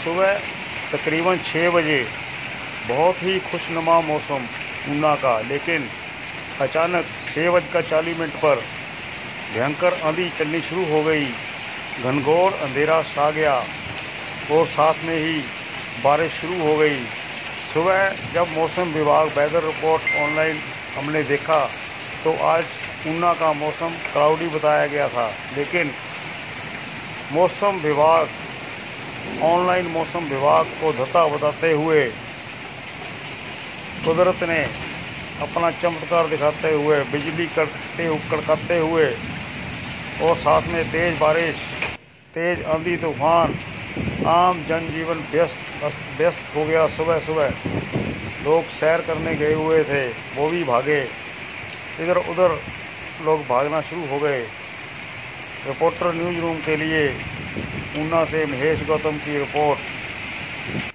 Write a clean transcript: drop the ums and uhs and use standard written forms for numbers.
सुबह तकरीबन 6 बजे बहुत ही खुशनुमा मौसम ऊना का, लेकिन अचानक 6:40 पर भयंकर आंधी चलनी शुरू हो गई। घनघोर अंधेरा छा गया और साथ में ही बारिश शुरू हो गई। सुबह जब मौसम विभाग वेदर रिपोर्ट ऑनलाइन हमने देखा तो आज ऊना का मौसम क्लाउडी बताया गया था, लेकिन मौसम विभाग ऑनलाइन मौसम विभाग को धता बताते हुए कुदरत ने अपना चमत्कार दिखाते हुए बिजली कड़काते हुए और साथ में तेज़ बारिश, तेज़ आंधी तूफान, आम जनजीवन व्यस्त हो गया। सुबह सुबह लोग सैर करने गए हुए थे, वो भी भागे, इधर उधर लोग भागना शुरू हो गए। रिपोर्टर न्यूज़ रूम के लिए ऊना से महेश गौतम की रिपोर्ट।